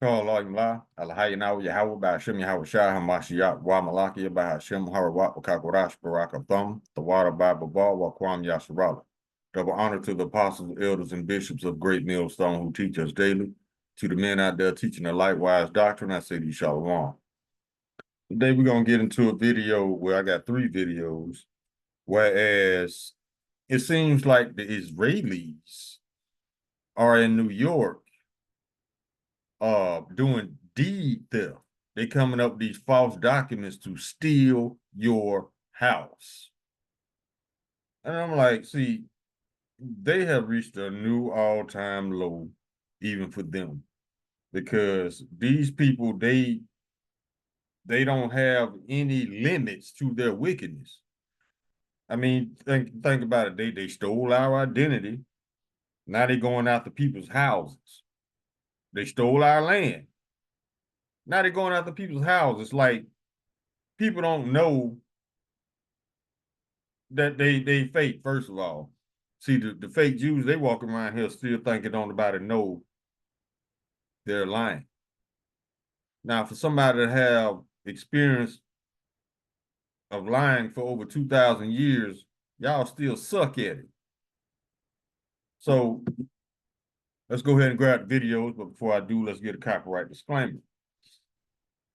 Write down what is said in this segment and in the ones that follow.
Call Allah, Alhayna, Yahweh, Bashim, Yahweh Shah, Hamashiach, Wa Malaki, Bahashim, Harawat, Wakakorash, Baraka Thumb, the water Bible Ball, Wakwam Yasharala. Double honor to the apostles, elders, and bishops of Great Millstone who teach us daily. To the men out there teaching the light-wise doctrine, I say to you, Shalom. Today we're going to get into a video where I got 3 videos, whereas it seems like the Israelis are in New York doing deed theft. They coming up with these false documents to steal your house. And I'm like, see, they have reached a new all-time low, even for them, because these people, they don't have any limits to their wickedness. I mean, think about it. They stole our identity. Now they're going after people's houses. They stole our land. Now they're going after people's houses. Like, people don't know that they fake, first of all. See, the fake Jews, they walk around here still thinking don't nobody know they're lying. Now, for somebody to have experience of lying for over 2,000 years, y'all still suck at it. So let's go ahead and grab the videos, but before I do, let's get a copyright disclaimer.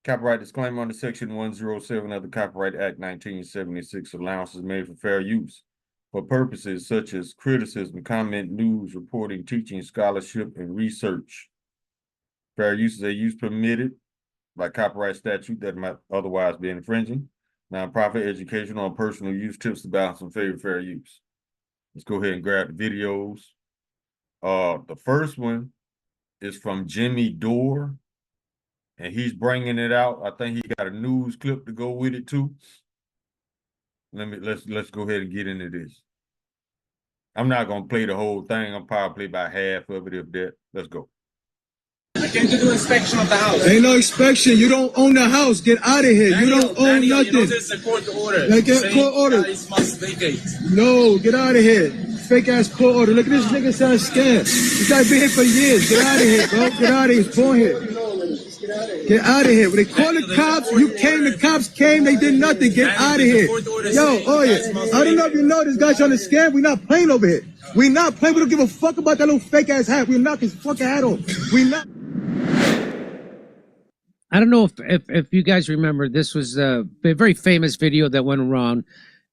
Copyright disclaimer under Section 107 of the Copyright Act 1976, allowances made for fair use for purposes such as criticism, comment, news, reporting, teaching, scholarship, and research. Fair use is a use permitted by copyright statute that might otherwise be infringing. Nonprofit, educational, or personal use tips to balance in favor of fair use. Let's go ahead and grab the videos. The first one is from Jimmy Dore, and he's bringing it out. I think he got a news clip to go with it too. Let's go ahead and get into this. I'm not gonna play the whole thing. I'll probably play about half of it, if that. Let's go. I came to do inspection of the house. Ain't no inspection. You don't own the house. Get out of here. You don't own nothing. You know there's a court order. Like, get court order. Must vacate. No, get out of here. Fake ass court order. Look at this nigga sound scared. This guy been here for years. Get out of here, bro. Get out of here. He's born here. Get out of here. When they call the cops, you came, the cops came, they did nothing. Get out of here. Yo, oh yeah. I don't know if you know this guy's trying to scam. We're not playing over here. We're not playing. We don't give a fuck about that little fake ass hat. We're knock his fucking hat off. We not. I don't know if you guys remember, this was a very famous video that went around,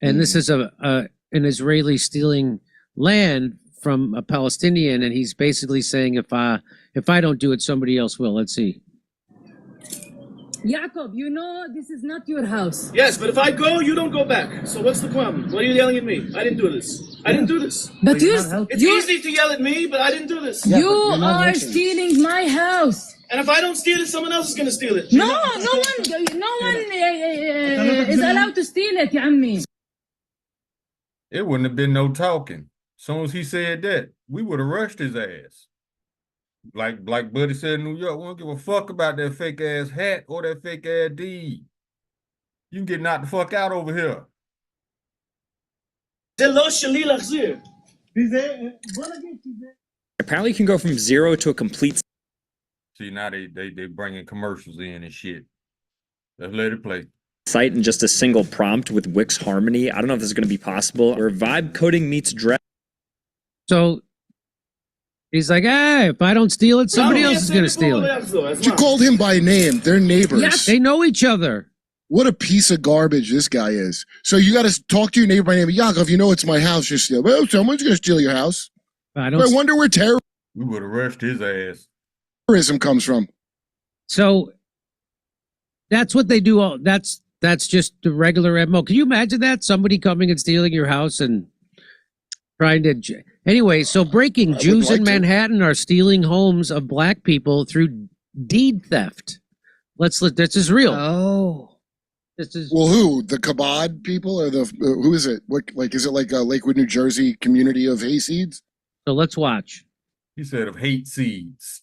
and this is an Israeli stealing land from a Palestinian, and he's basically saying if I don't do it, somebody else will. Let's see. Jacob, you know this is not your house. Yes, but if I go, you don't go back. So what's the problem? What are you yelling at me? I didn't do this. I didn't do this. But It's easy to yell at me, but I didn't do this. You are stealing my house. And if I don't steal it, someone else is going to steal it. No one is allowed to steal it, ya ammi. It wouldn't have been no talking. As soon as he said that, we would have rushed his ass. Like Buddy said in New York, we don't give a fuck about that fake ass hat or that fake ass deed. You can get knocked the fuck out over here. Apparently you can go from 0 to a complete. See, now they bringing commercials in and shit. Let's let it play. Site in just a single prompt with Wix Harmony. I don't know if this is going to be possible. Where vibe coding meets dress. So he's like, hey, if I don't steal it, somebody else is going to steal it. You called him by name. They're neighbors. Yeah, they know each other. What a piece of garbage this guy is. So you got to talk to your neighbor by name. Yaakov, you know it's my house. Just steal. Well, someone's going to steal your house. I wonder where we would have rushed his ass. Terrorism comes from. So that's what they do. That's just the regular MO. Can you imagine that? Somebody coming and stealing your house and trying to... Anyway, so breaking, Jews in Manhattan are stealing homes of black people through deed theft. This is real. Oh. This is... Well, who? The Chabad people or who is it? What, is it like a Lakewood, New Jersey community of hayseeds? So let's watch. He said of hate seeds.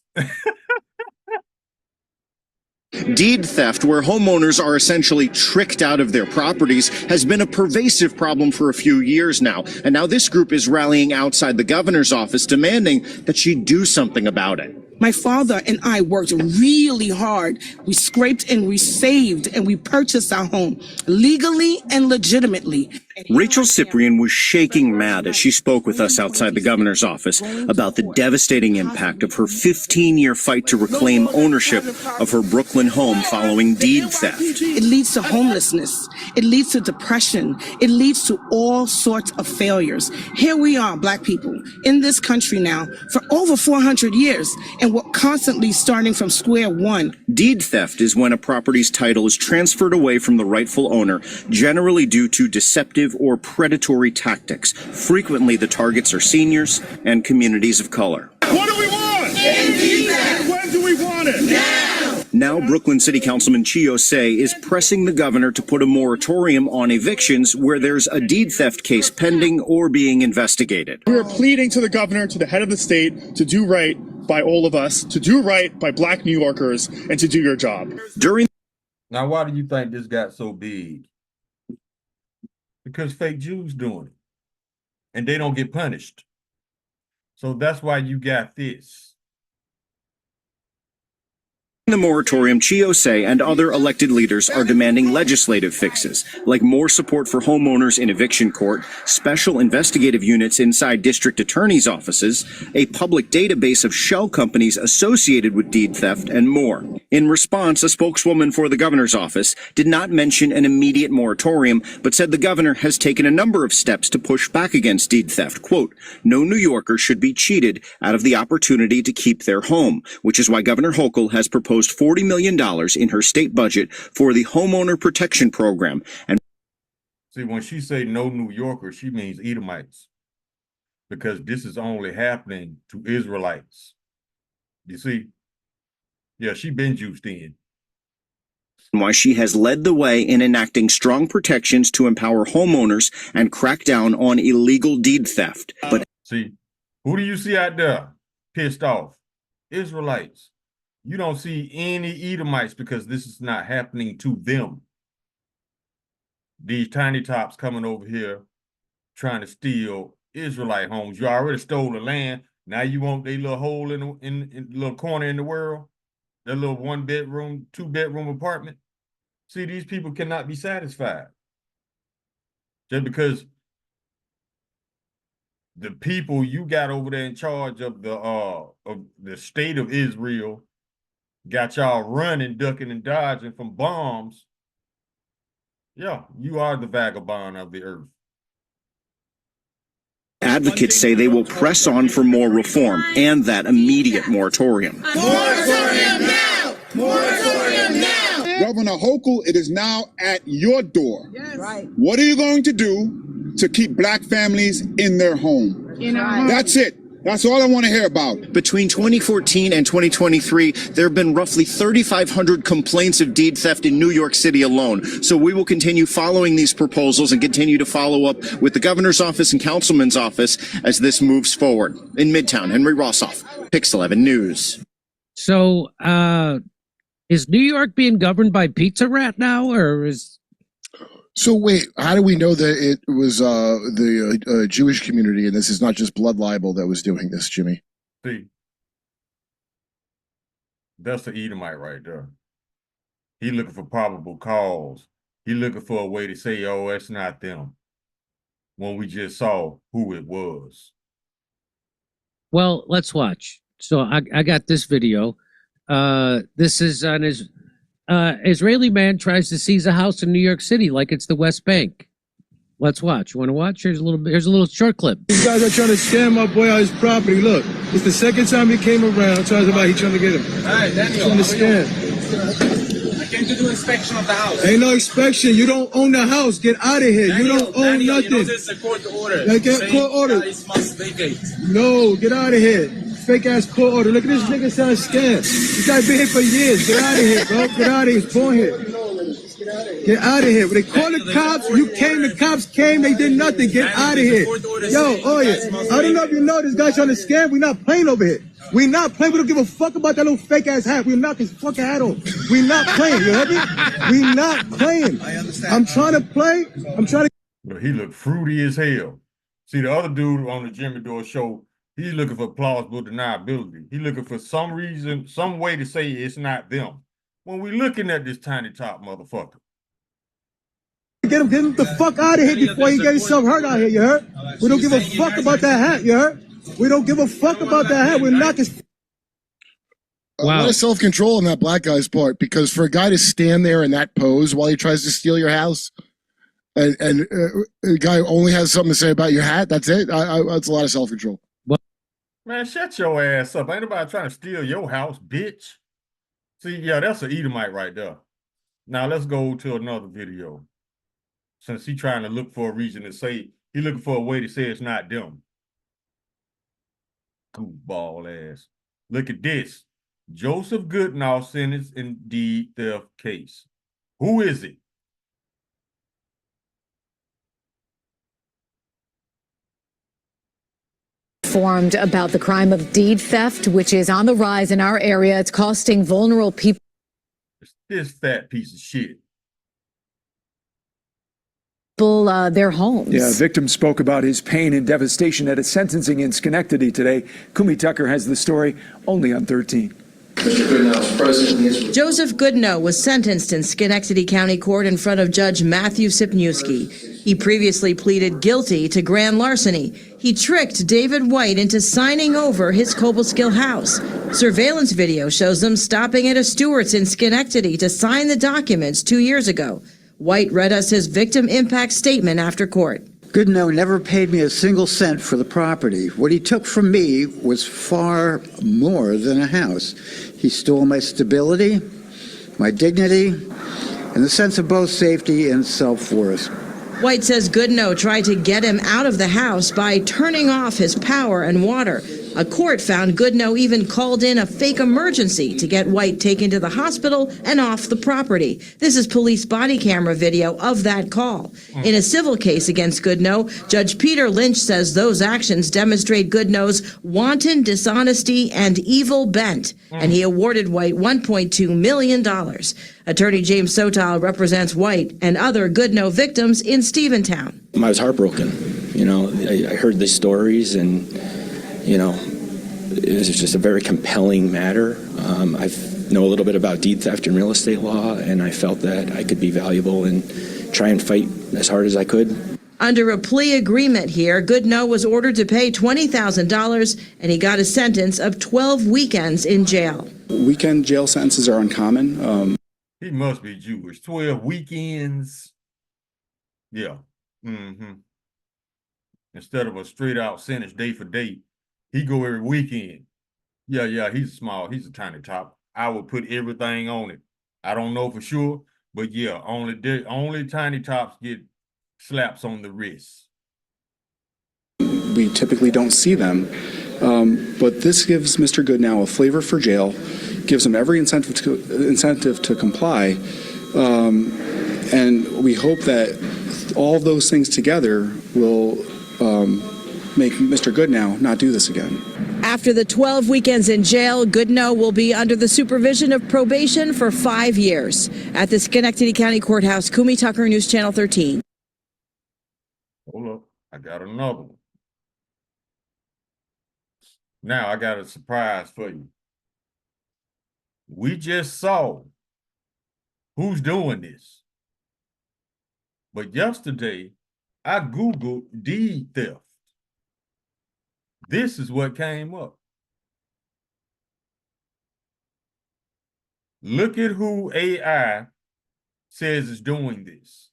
Deed theft, where homeowners are essentially tricked out of their properties, has been a pervasive problem for a few years now. And now this group is rallying outside the governor's office demanding that she do something about it. My father and I worked really hard. We scraped and we saved and we purchased our home legally and legitimately. Rachel Cyprian was shaking mad as she spoke with us outside the governor's office about the devastating impact of her 15-year fight to reclaim ownership of her Brooklyn home following deed theft. It leads to homelessness. It leads to depression. It leads to all sorts of failures. Here we are, Black people, in this country now for over 400 years, and we're constantly starting from square one. Deed theft is when a property's title is transferred away from the rightful owner, generally due to deceptive or predatory tactics. Frequently, the targets are seniors and communities of color. What do we want? And when do we want it? Now, Brooklyn City Councilman Chio Say is pressing the governor to put a moratorium on evictions where there's a deed theft case pending or being investigated. We are pleading to the governor, to the head of the state, to do right by all of us, to do right by Black New Yorkers, and to do your job. Now, why do you think this got so big? Because fake Jews doing it. And they don't get punished. So that's why you got this. The moratorium, Chio Say and other elected leaders are demanding legislative fixes, like more support for homeowners in eviction court, special investigative units inside district attorneys' offices, a public database of shell companies associated with deed theft, and more. In response, a spokeswoman for the governor's office did not mention an immediate moratorium, but said the governor has taken a number of steps to push back against deed theft. Quote, "No New Yorker should be cheated out of the opportunity to keep their home," which is why Governor Hochul has proposed $40 million in her state budget for the Homeowner Protection Program. And see, when she say no New Yorker, she means Edomites. Because this is only happening to Israelites. You see? Yeah, she been juiced in. why she has led the way in enacting strong protections to empower homeowners and crack down on illegal deed theft. But see, who do you see out there pissed off? Israelites. You don't see any Edomites because this is not happening to them. These tiny tops coming over here trying to steal Israelite homes. You already stole the land. Now you want their little hole in the little corner in the world, their little 1-bedroom, 2-bedroom apartment. See, these people cannot be satisfied. Just because the people you got over there in charge of the state of Israel got y'all running, ducking, and dodging from bombs. Yeah, you are the vagabond of the earth. Advocates say they will press on for more reform and that immediate moratorium. Moratorium now! Moratorium now! Governor Hochul, it is now at your door. Yes. Right. What are you going to do to keep Black families in their home? That's it. That's all I want to hear about. Between 2014 and 2023, there have been roughly 3,500 complaints of deed theft in New York City alone. So we will continue following these proposals and continue to follow up with the governor's office and councilman's office as this moves forward. In Midtown, Henry Rossoff, Pix 11 News. So, is New York being governed by Pizza Rat now, or is... So wait, how do we know that it was the Jewish community and this is not just blood libel that was doing this, Jimmy? See, that's the Edomite right there. He looking for probable cause. He looking for a way to say, oh, it's not them, when we just saw who it was. Well, let's watch. So I got this video. This is on his... Israeli man tries to seize a house in New York City like it's the West Bank. Let's watch. You want to watch? Here's a little short clip. These guys are trying to scam my boy out his property. Look, it's the second time he came around talking about he trying to get him. All right, Daniel. Trying to scam. I came to do inspection of the house. Ain't no inspection. You don't own the house. Get out of here. Daniel, you don't own Daniel, nothing. You know there's a court order. Like, get court order. Guys must vacate. No, get out of here. Fake ass court order. Look at this nigga sound scam. This guy been here for years. Get out of here, bro. Get out of here. He's born here. Get out of here. When they call the cops, you came, the cops came, they did nothing. Get out of here. Yo, oh yeah. I don't know if you know this guy's trying to scam. We're not playing over here. We're not playing. We don't give a fuck about that little fake ass hat. We'll knock his fucking hat off. We're not playing. You heard me? We're not playing. I understand. I'm trying to play. I'm trying to. But he looked fruity as hell. See, the other dude on the Jimmy Dore show He's looking for plausible deniability. He's looking for some reason, some way to say it's not them. When we looking at this tiny top motherfucker. Get him the fuck out of here before he gets himself hurt out here, you heard? We don't give a fuck about that hat, you heard? We don't give a fuck about that hat. We're not his. A lot of self-control on that black guy's part, because for a guy to stand there in that pose while he tries to steal your house, and the guy only has something to say about your hat, that's it. That's a lot of self-control. Man, shut your ass up. Ain't nobody trying to steal your house, bitch. See, yeah, that's an Edomite right there. Now let's go to another video. Since he trying to look for a reason to say, he looking for a way to say it's not them. Goofball ass. Look at this. Joseph Goodenow sentenced in deed theft case. Who is it? Informed about the crime of deed theft, which is on the rise in our area. It's costing vulnerable people. It's this fat piece of shit. Their homes. Yeah, a victim spoke about his pain and devastation at a sentencing in Schenectady today. Kumi Tucker has the story only on 13. Joseph Goodenow was sentenced in Schenectady County Court in front of Judge Matthew Sipniewski. He previously pleaded guilty to grand larceny. He tricked David White into signing over his Cobleskill house. Surveillance video shows them stopping at a Stewart's in Schenectady to sign the documents 2 years ago. White read us his victim impact statement after court. Goodenow never paid me a single cent for the property. What he took from me was far more than a house. He stole my stability, my dignity, and the sense of both safety and self-worth. White says Goodenow tried to get him out of the house by turning off his power and water. A court found Goodenow even called in a fake emergency to get White taken to the hospital and off the property. This is police body camera video of that call. In a civil case against Goodenow, Judge Peter Lynch says those actions demonstrate Goodenow's wanton dishonesty and evil bent, and he awarded White $1.2 million. Attorney James Sotal represents White and other Goodenow victims in Stephentown. I was heartbroken. You know, I heard the stories and, you know, it was just a very compelling matter. I know a little bit about deed theft and real estate law, and I felt that I could be valuable and try and fight as hard as I could. Under a plea agreement here, Goodenow was ordered to pay $20,000, and he got a sentence of 12 weekends in jail. Weekend jail sentences are uncommon. He must be Jewish. 12 weekends. Yeah. Instead of a straight out sentence day for day, he go every weekend. Yeah, he's small. He's a tiny top. I would put everything on it. I don't know for sure, but yeah, only tiny tops get slaps on the wrist. We typically don't see them, but this gives Mr. Goodenow a flavor for jail, gives him every incentive to comply, and we hope that all of those things together will make Mr. Goodenow not do this again. After the 12 weekends in jail, Goodenow will be under the supervision of probation for 5 years. At the Schenectady County Courthouse, Kumi Tucker, News Channel 13. Hold up, I got another one. Now I got a surprise for you. We just saw who's doing this. But yesterday, I Googled deed theft. This is what came up. Look at who AI says is doing this.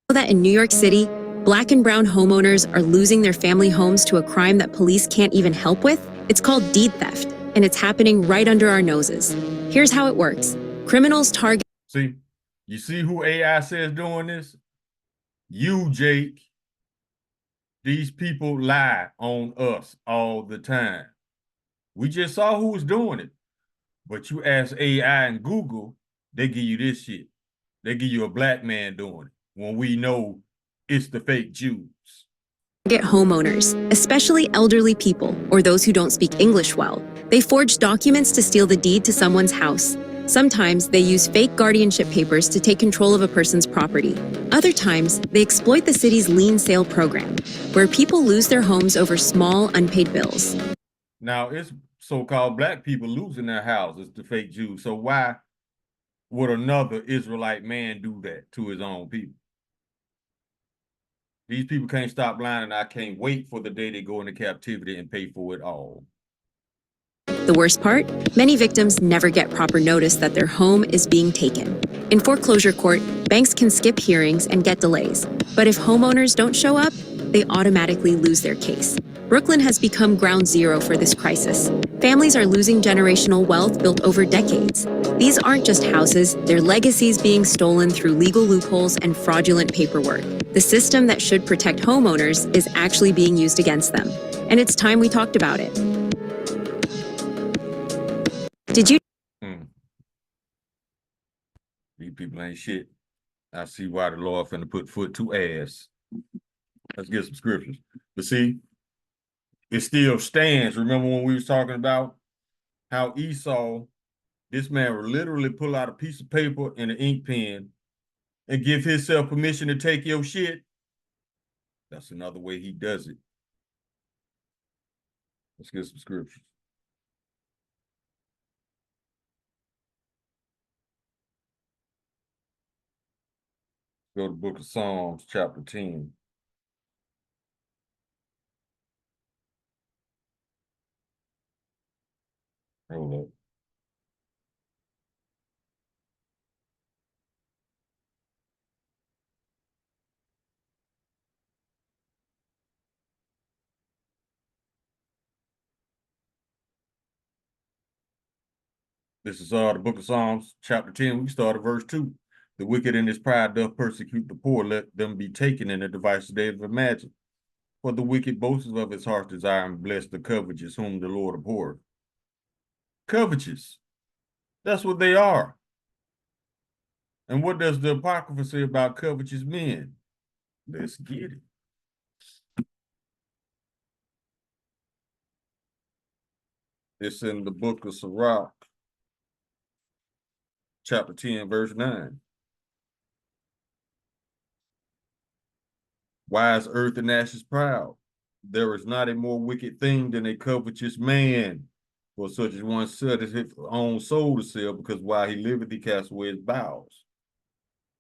That in New York City, Black and brown homeowners are losing their family homes to a crime that police can't even help with. It's called deed theft, and it's happening right under our noses. Here's how it works. Criminals target... See, you see who AI says doing this? You, Jake. These people lie on us all the time. We just saw who was doing it. But you ask AI and Google, they give you this shit. They give you a black man doing it when we know it's the fake Jews. Get homeowners, especially elderly people or those who don't speak English well. They forge documents to steal the deed to someone's house. Sometimes they use fake guardianship papers to take control of a person's property. Other times, they exploit the city's lien sale program, where people lose their homes over small, unpaid bills. Now, it's so-called black people losing their houses to fake Jews. So why would another Israelite man do that to his own people? These people can't stop lying, and I can't wait for the day they go into captivity and pay for it all. The worst part? Many victims never get proper notice that their home is being taken. In foreclosure court, banks can skip hearings and get delays. But if homeowners don't show up, they automatically lose their case. Brooklyn has become ground zero for this crisis. Families are losing generational wealth built over decades. These aren't just houses, they're legacies being stolen through legal loopholes and fraudulent paperwork. The system that should protect homeowners is actually being used against them. And it's time we talked about it. Did you? These people ain't shit. I see why the Lord finna put foot to ass. Let's get some scriptures. But see, it still stands. Remember when we was talking about how Esau, this man would literally pull out a piece of paper and an ink pen and give himself permission to take your shit? That's another way he does it. Let's get some scriptures. Go to the book of Psalms, chapter 10. Hold up. This is the book of Psalms, chapter 10. We start at verse 2. The wicked in his pride doth persecute the poor, let them be taken in the devices they have imagined. For the wicked boasts of his heart's desire, and bless the covetous, whom the Lord abhorreth. Covetous. That's what they are. And what does the Apocrypha say about covetous men? Let's get it. It's in the book of Sirach, chapter 10, verse 9. Why is earth and ashes proud? There is not a more wicked thing than a covetous man. For such as one setteth his own soul to sell, because while he liveth, he casts away his bowels.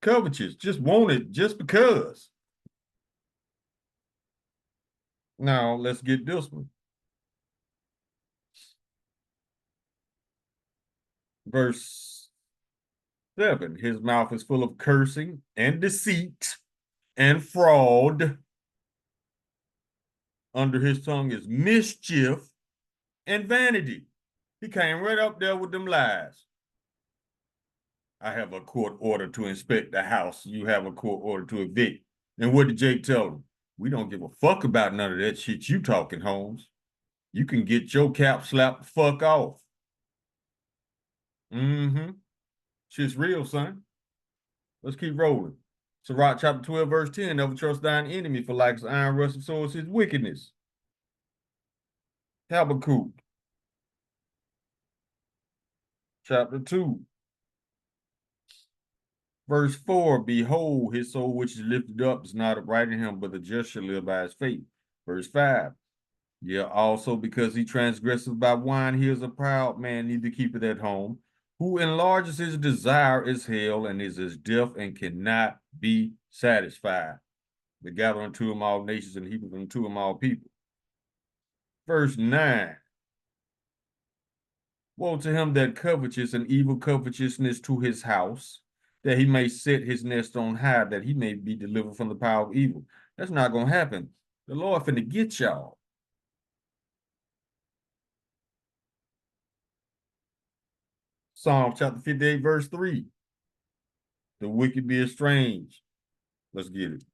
Covetous, just want it just because. Now, let's get this one. Verse 7, his mouth is full of cursing and deceit and fraud. Under his tongue is mischief and vanity. He came right up there with them lies. I have a court order to inspect the house. You have a court order to evict. And what did Jake tell him? We don't give a fuck about none of that shit you talking, Holmes. You can get your cap slapped the fuck off. Shit's real, son. Let's keep rolling. Sirach chapter 12, verse 10, never trust thine enemy, for like as iron rusted so is his wickedness. Habakkuk chapter 2, verse 4, behold, his soul which is lifted up is not upright in him, but the just shall live by his faith. Verse 5, yeah, also because he transgresseth by wine, he is a proud man, neither keepeth at home. Who enlarges his desire is hell, and is as deaf and cannot be satisfied. They gather unto him all nations, and heap unto him all people. Verse 9. Woe to him that covetous, and evil covetousness to his house, that he may set his nest on high, that he may be delivered from the power of evil. That's not going to happen. The Lord finna get y'all. Psalm chapter 58, verse 3. The wicked be estranged. Let's get it.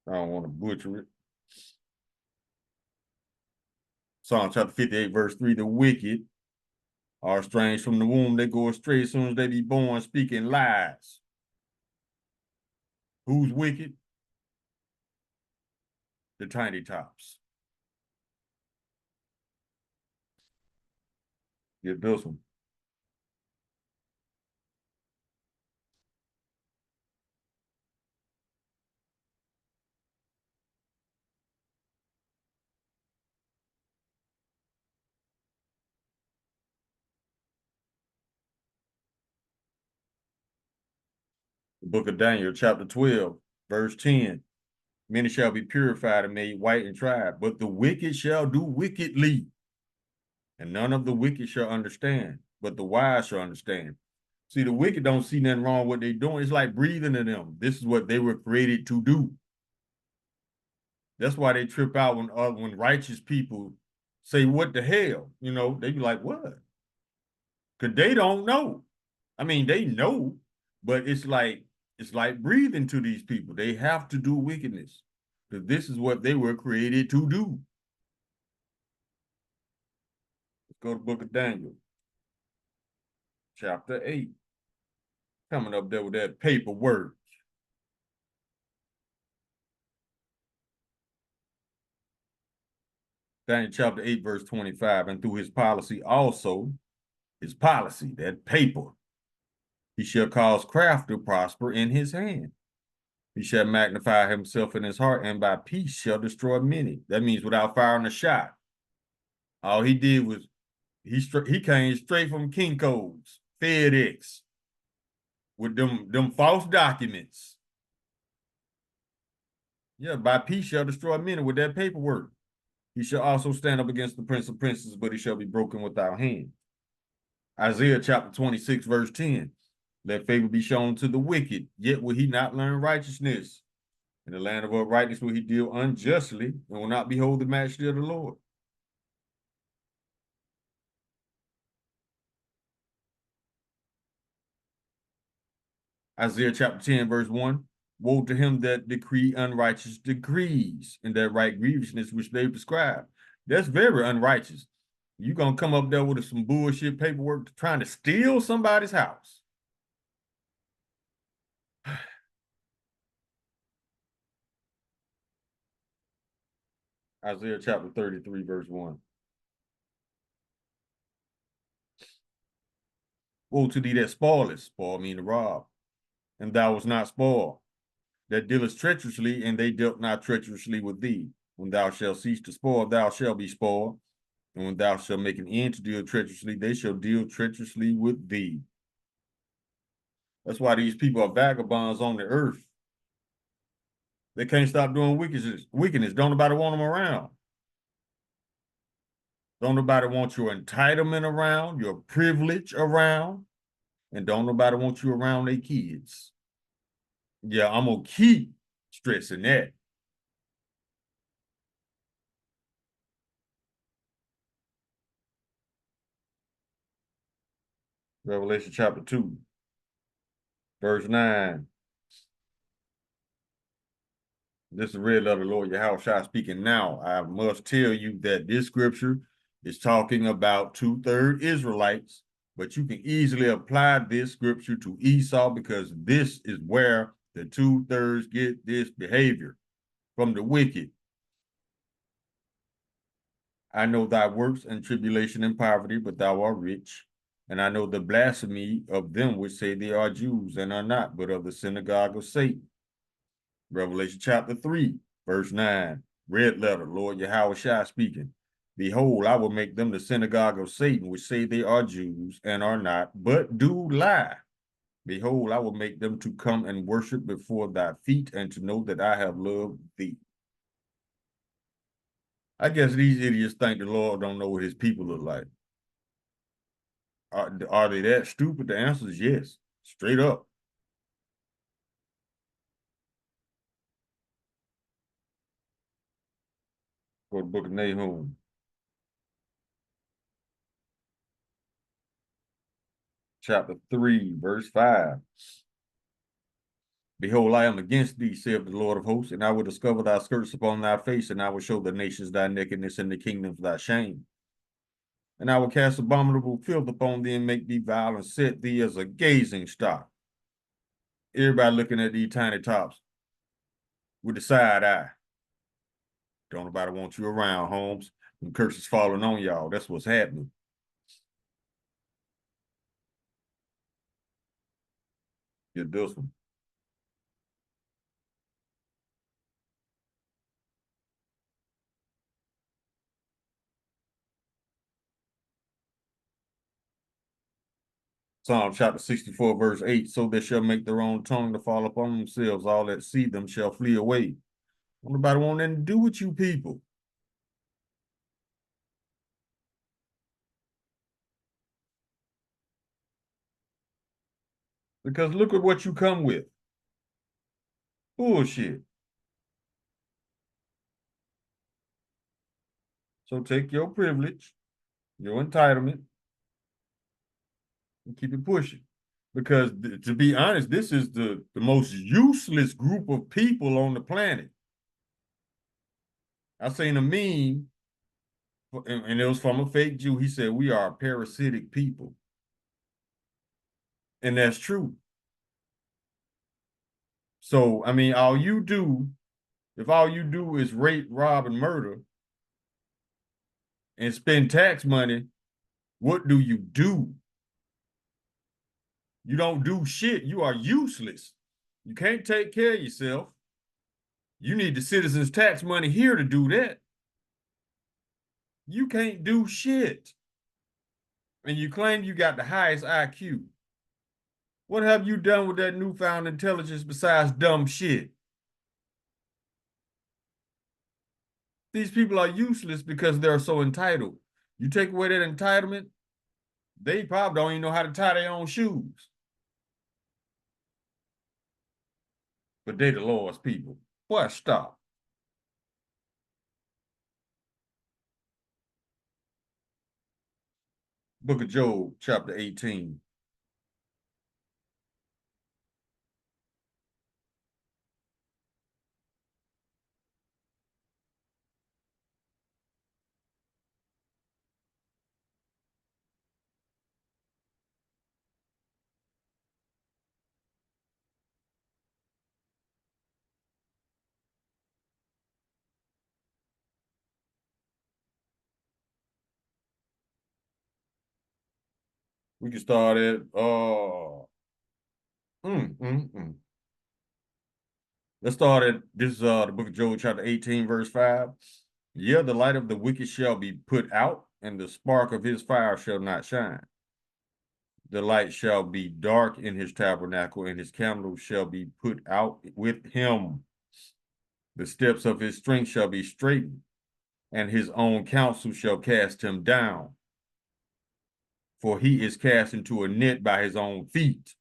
I don't want to butcher it. Psalm chapter 58, verse 3. The wicked are estranged from the womb. They go astray as soon as they be born, speaking lies. Who's wicked? The tiny tops. Get this one. The book of Daniel, chapter 12, verse 10. Many shall be purified and made white and tried, but the wicked shall do wickedly. And none of the wicked shall understand, but the wise shall understand. See, the wicked don't see nothing wrong with what they're doing. It's like breathing in them. This is what they were created to do. That's why they trip out when righteous people say, what the hell? You know, they be like, what? Because they don't know. I mean, they know, but it's like breathing to these people. They have to do wickedness because this is what they were created to do. Let's go to the book of Daniel, chapter 8. Coming up there with that paperwork. Daniel chapter 8, verse 25. And through his policy also, that paper, he shall cause craft to prosper in his hand. He shall magnify himself in his heart, and by peace shall destroy many. That means without firing a shot. All he did was, he came straight from Kinko's, FedEx, with them false documents. Yeah, by peace shall destroy many with that paperwork. He shall also stand up against the prince of princes, but he shall be broken without hand. Isaiah chapter 26, verse 10. Let favor be shown to the wicked, yet will he not learn righteousness. In the land of uprightness will he deal unjustly, and will not behold the majesty of the Lord. Isaiah chapter 10, verse 1. Woe to him that decree unrighteous decrees, and that write grievousness which they prescribe. That's very unrighteous. You're going to come up there with some bullshit paperwork trying to steal somebody's house. Isaiah chapter 33, verse 1. Woe to thee that spoilest, spoil mean to rob, and thou wast not spoiled, that dealest treacherously, and they dealt not treacherously with thee. When thou shalt cease to spoil, thou shalt be spoiled, and when thou shalt make an end to deal treacherously, they shall deal treacherously with thee. That's why these people are vagabonds on the earth. They can't stop doing wickedness. Don't nobody want them around. Don't nobody want your entitlement around, your privilege around, and don't nobody want you around their kids. Yeah, I'm gonna keep stressing that. Revelation chapter 2, verse 9. This is the red letter, Lord Yahushua speaking now. I must tell you that this scripture is talking about 2/3 Israelites, but you can easily apply this scripture to Esau because this is where the 2/3 get this behavior from the wicked. I know thy works and tribulation and poverty, but thou art rich. And I know the blasphemy of them which say they are Jews and are not, but of the synagogue of Satan. Revelation chapter 3, verse 9, red letter, Lord Yahushua speaking. Behold, I will make them the synagogue of Satan, which say they are Jews and are not, but do lie. Behold, I will make them to come and worship before thy feet and to know that I have loved thee. I guess these idiots think the Lord don't know what his people look like. Are they that stupid? The answer is yes, straight up. Go to the book of Nahum. Chapter 3, verse 5. Behold, I am against thee, saith the Lord of hosts, and I will discover thy skirts upon thy face, and I will show the nations thy nakedness and the kingdoms thy shame. And I will cast abominable filth upon thee and make thee vile and set thee as a gazing stock. Everybody looking at these tiny tops with the side eye. Don't nobody want you around, Holmes. Them curses falling on y'all. That's what's happening. Get this one. Psalm chapter 64, verse 8. So they shall make their own tongue to fall upon themselves. All that see them shall flee away. Nobody want nothing to do with you people. Because look at what you come with. Bullshit. So take your privilege, your entitlement, and keep it pushing. Because to be honest, this is the most useless group of people on the planet. I seen a meme, and it was from a fake Jew. He said, we are a parasitic people. And that's true. So, I mean, if all you do is rape, rob, and murder, and spend tax money, what do? You don't do shit. You are useless. You can't take care of yourself. You need the citizens' tax money here to do that. You can't do shit. And you claim you got the highest IQ. What have you done with that newfound intelligence besides dumb shit? These people are useless because they're so entitled. You take away that entitlement, they probably don't even know how to tie their own shoes. But they the Lord's people. Boy, stop. Book of Job, chapter 18. We can start at Let's start at this the book of Job, chapter 18, verse 5. Yeah, the light of the wicked shall be put out, and the spark of his fire shall not shine. The light shall be dark in his tabernacle, and his candle shall be put out with him. The steps of his strength shall be straightened, and his own counsel shall cast him down. For he is cast into a net by his own feet,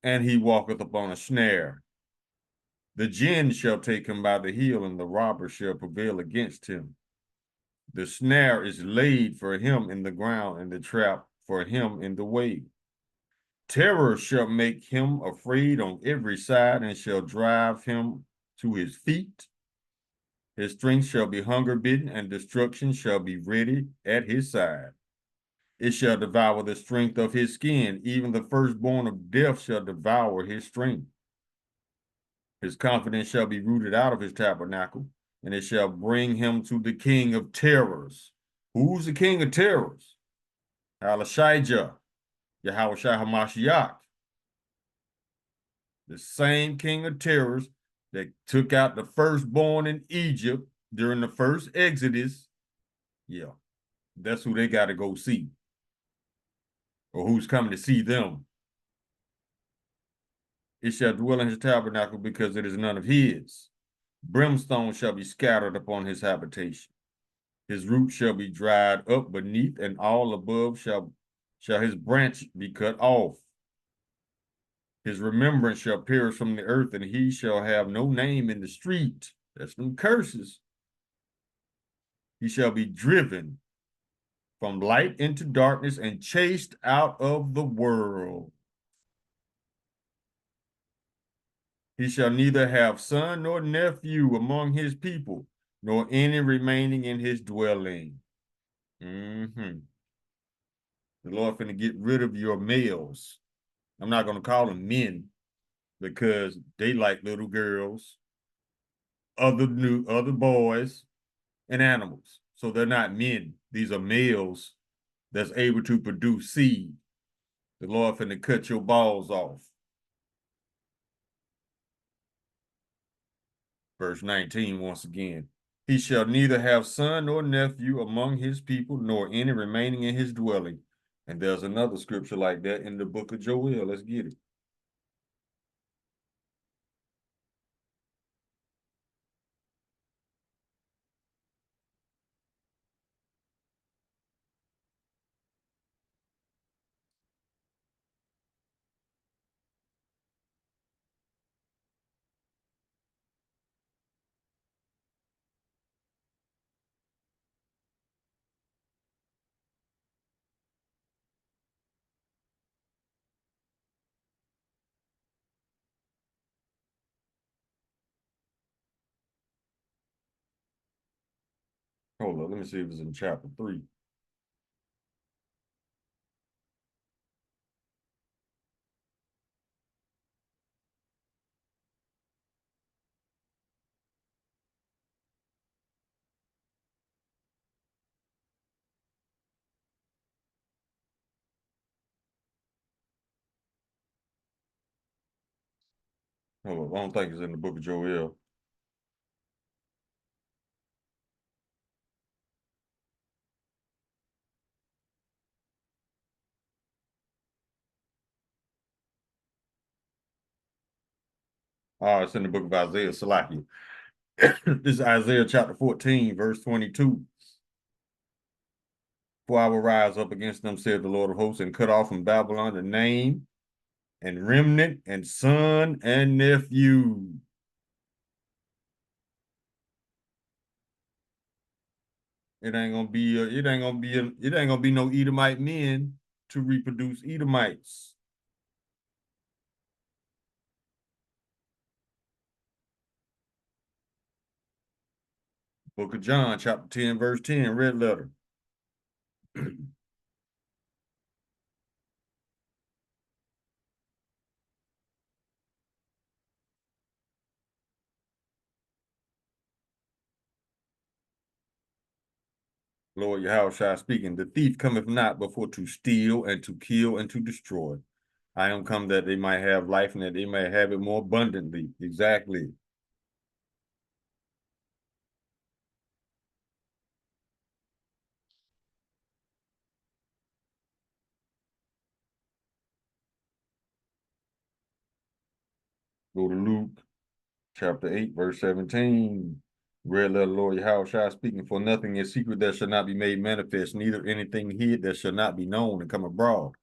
and he walketh upon a snare. The jinn shall take him by the heel, and the robber shall prevail against him. The snare is laid for him in the ground, and the trap for him in the way. Terror shall make him afraid on every side, and shall drive him to his feet. His strength shall be hunger bitten, and destruction shall be ready at his side. It shall devour the strength of his skin. Even the firstborn of death shall devour his strength. His confidence shall be rooted out of his tabernacle, and it shall bring him to the king of terrors. Who's the king of terrors? Halashijah, Yahushua HaMashiach. The same king of terrors that took out the firstborn in Egypt during the first Exodus. Yeah, that's who they got to go see. Or who's coming to see them. It shall dwell in his tabernacle because it is none of his. Brimstone shall be scattered upon his habitation. His root shall be dried up beneath, and all above shall his branch be cut off. His remembrance shall perish from the earth, and he shall have no name in the street. That's them curses. He shall be driven from light into darkness and chased out of the world. He shall neither have son nor nephew among his people, nor any remaining in his dwelling. The Lord finna get rid of your males. I'm not going to call them men because they like little girls, other boys, and animals. So they're not men. These are males that's able to produce seed. The Lord finna cut your balls off. Verse 19, once again. He shall neither have son nor nephew among his people, nor any remaining in his dwelling. And there's another scripture like that in the book of Joel. Let's get it. Hold on, let me see if it's in chapter 3. Hold on, I don't think it's in the book of Joel. Oh, it's in the book of Isaiah, Salakia. This is Isaiah chapter 14, verse 22. For I will rise up against them, said the Lord of hosts, and cut off from Babylon the name and remnant and son and nephew. It ain't gonna be no Edomite men to reproduce Edomites. Book of John, chapter 10, verse 10, red letter. Lord Yahushua speaking, the thief cometh not before to steal and to kill and to destroy. I am come that they might have life and that they may have it more abundantly. Exactly. Go to Luke chapter 8, verse 17. Red letter, Lord Yahushua speaking, for nothing is secret that shall not be made manifest, neither anything hid that shall not be known and come abroad.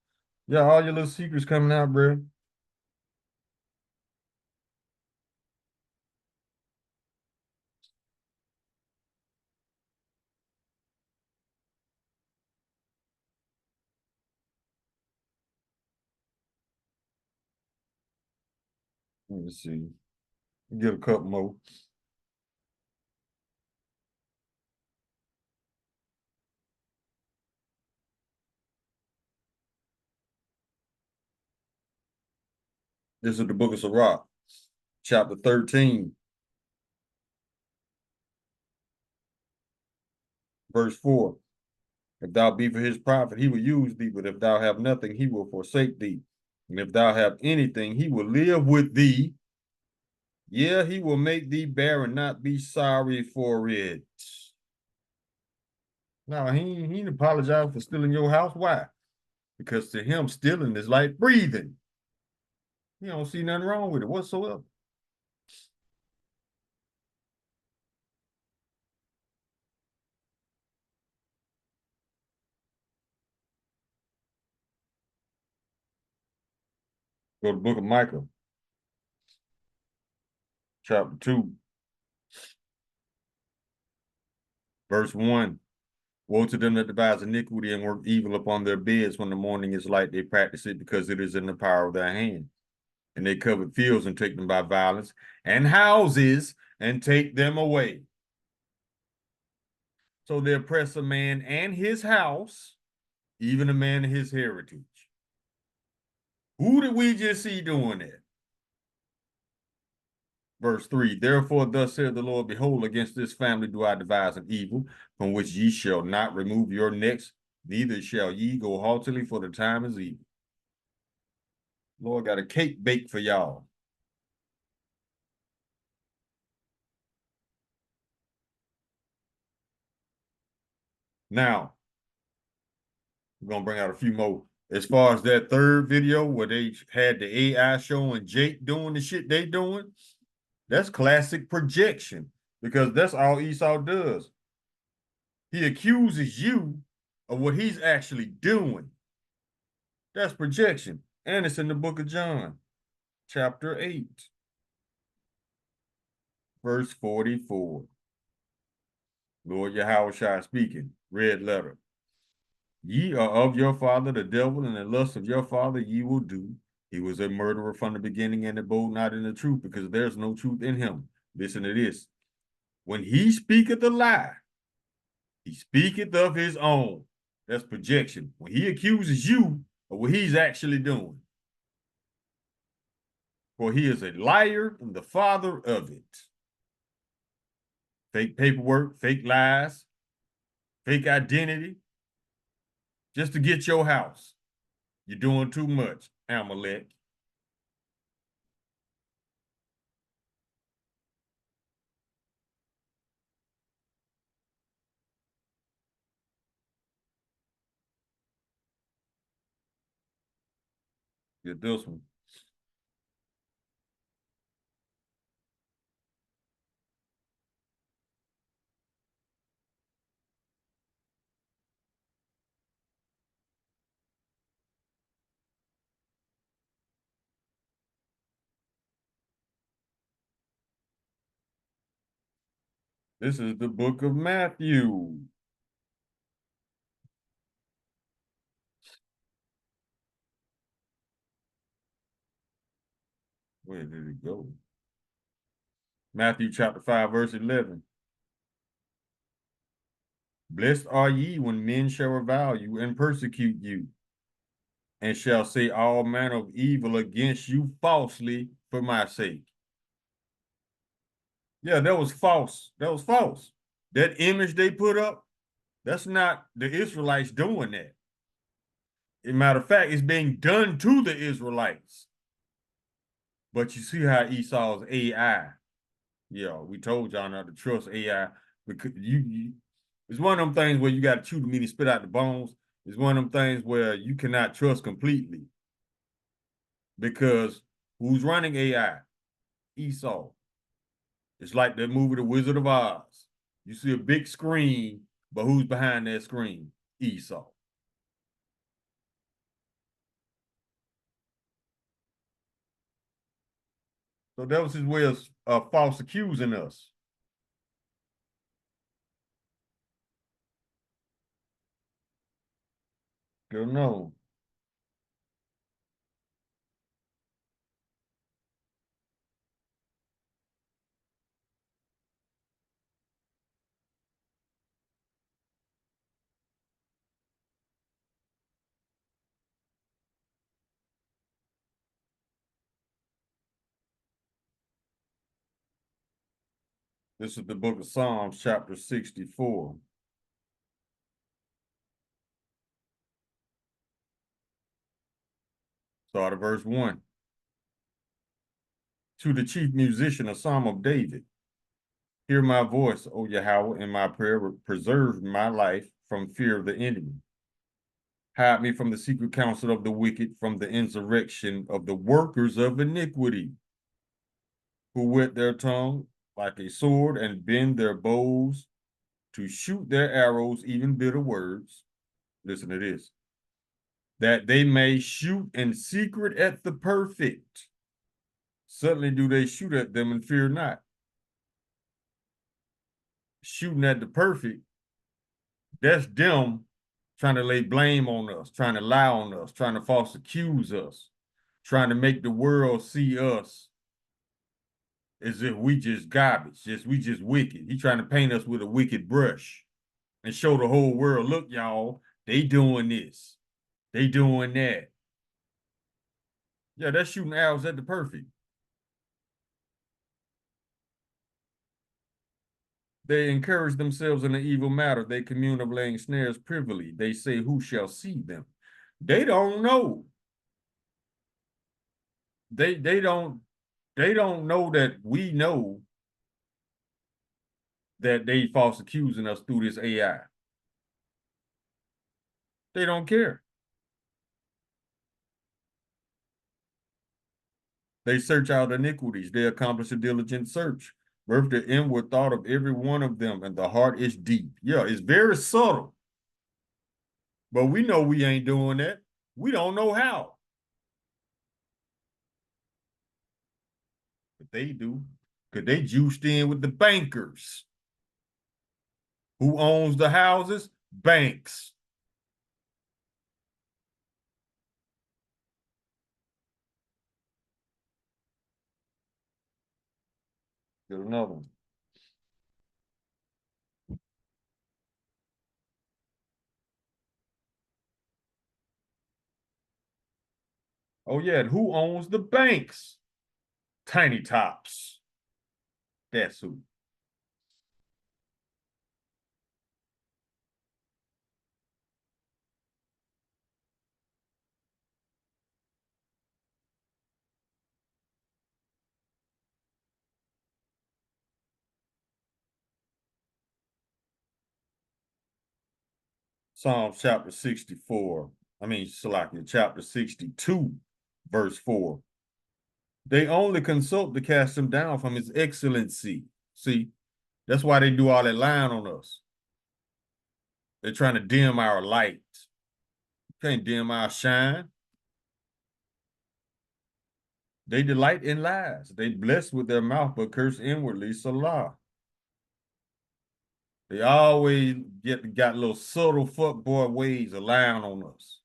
Yeah, all your little secrets coming out, bro. Let me see. Get a couple more. This is the book of Sirach, chapter 13, verse 4. If thou be for his profit, he will use thee, but if thou have nothing, he will forsake thee. And if thou have anything, he will live with thee. Yeah, he will make thee bear and not be sorry for it. No, he ain't apologize for stealing your house. Why? Because to him, stealing is like breathing. He don't see nothing wrong with it whatsoever. Go to the book of Micah, chapter 2, verse 1. Woe to them that devise iniquity and work evil upon their beds when the morning is light. They practice it because it is in the power of their hand. And they cover fields and take them by violence, and houses and take them away. So they oppress a man and his house, even a man and his heritage. Who did we just see doing that? Verse 3, therefore thus saith the Lord, behold, against this family do I devise an evil, from which ye shall not remove your necks, neither shall ye go haughtily, for the time is evil. Lord got a cake baked for y'all. Now, we're gonna bring out a few more. As far as that third video where they had the AI showing Jake doing the shit they doing, that's classic projection because that's all Esau does. He accuses you of what he's actually doing. That's projection. And it's in the book of John, chapter 8, verse 44. Lord Yahushua speaking, red letter. Ye are of your father the devil, and the lust of your father ye will do. He was a murderer from the beginning and abode not in the truth, because there's no truth in him. Listen to this. When he speaketh a lie, he speaketh of his own. That's projection. When he accuses you of what he's actually doing. For he is a liar and the father of it. Fake paperwork, fake lies, fake identity. Just to get your house. You're doing too much, Amalek. Get this one. This is the book of Matthew. Where did it go? Matthew chapter 5, verse 11. Blessed are ye when men shall revile you and persecute you, and shall say all manner of evil against you falsely for my sake. Yeah, that was false. That was false. That image they put up, that's not the Israelites doing that. As a matter of fact, it's being done to the Israelites. But you see how Esau's AI. Yeah, we told y'all not to trust AI because it's one of them things where you got to chew the meat and spit out the bones. It's one of them things where you cannot trust completely. Because who's running AI? Esau. It's like that movie, The Wizard of Oz. You see a big screen, but who's behind that screen? Esau. So that was his way of false accusing us. Don't know. This is the book of Psalms, chapter 64. Start at verse 1. To the chief musician, a psalm of David. Hear my voice, O Yahweh, in my prayer. Preserve my life from fear of the enemy. Hide me from the secret counsel of the wicked, from the insurrection of the workers of iniquity, who whet their tongue like a sword and bend their bows to shoot their arrows, even bitter words. Listen to this. That they may shoot in secret at the perfect. Suddenly do they shoot at them and fear not. Shooting at the perfect, that's them trying to lay blame on us, trying to lie on us, trying to false accuse us, trying to make the world see us as if we just garbage, we just wicked. He trying to paint us with a wicked brush and show the whole world, look, y'all, they doing this, they doing that. Yeah, that's shooting arrows at the perfect. They encourage themselves in an evil matter. They commune of laying snares privily. They say, who shall see them? They don't know. They don't know that we know that they false accusing us through this AI. They don't care. They search out iniquities. They accomplish a diligent search. Birth the inward thought of every one of them, and the heart is deep. Yeah, it's very subtle. But we know we ain't doing that. We don't know how. But they do. Because they juiced in with the bankers. Who owns the houses? Banks. Get another one. Oh, yeah, and who owns the banks? Tiny Tops. That's who. Psalms chapter 64. Chapter 62, verse 4. They only consult to cast him down from his excellency. See, that's why they do all that lying on us. They're trying to dim our light. You can't dim our shine. They delight in lies. They bless with their mouth, but curse inwardly. Salah. They always got little subtle fuckboy ways of lying on us.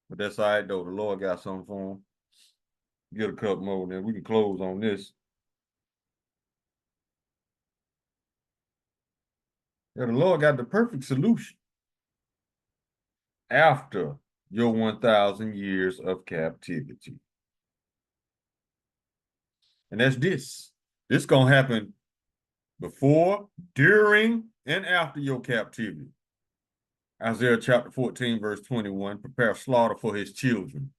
But that's all right, though. The Lord got something for them. Get a couple more, then we can close on this. Yeah, the Lord got the perfect solution. After your 1,000 years of captivity. And that's this. This going to happen before, during, and after your captivity. Isaiah chapter 14, verse 21, prepare slaughter for his children,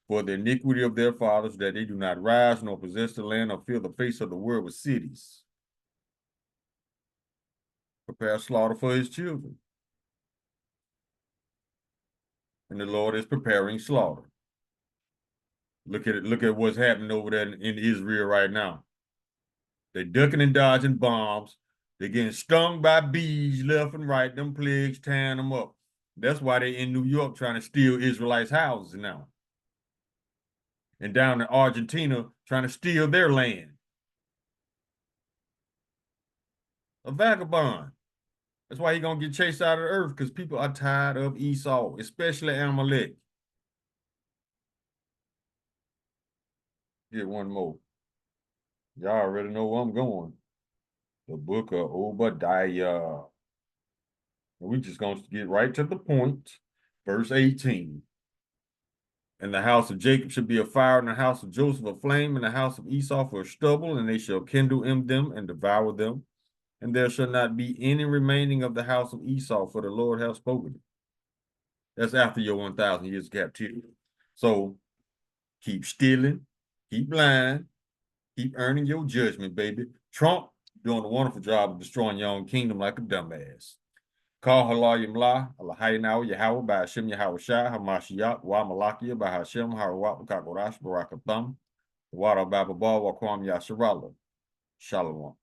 for the iniquity of their fathers, that they do not rise nor possess the land or fill the face of the world with cities. Prepare slaughter for his children. And the Lord is preparing slaughter. Look at it. Look at what's happening over there in Israel right now. They're ducking and dodging bombs. They're getting stung by bees left and right. Them plagues tearing them up. That's why they're in New York trying to steal Israelites' houses now. And down in Argentina trying to steal their land. A vagabond. That's why he's going to get chased out of the earth, because people are tired of Esau, especially Amalek. Get one more. Y'all already know where I'm going. The book of Obadiah. And we just going to get right to the point. Verse 18. And the house of Jacob should be a fire, and the house of Joseph a flame, and the house of Esau for a stubble, and they shall kindle in them and devour them. And there shall not be any remaining of the house of Esau, for the Lord hath spoken it. That's after your 1,000 years of captivity. So keep stealing, keep lying, keep earning your judgment, baby. Trump doing a wonderful job of destroying your own kingdom like a dumbass. Call halal yamla, Allahaynaw Yahweh by Hashem Yahweh Shah, Hamashiach, Wa Malakia by Hashem, Harawat Kakorash, Barakatham, Wada Bababa, Wakwam Yasharala. Shalom.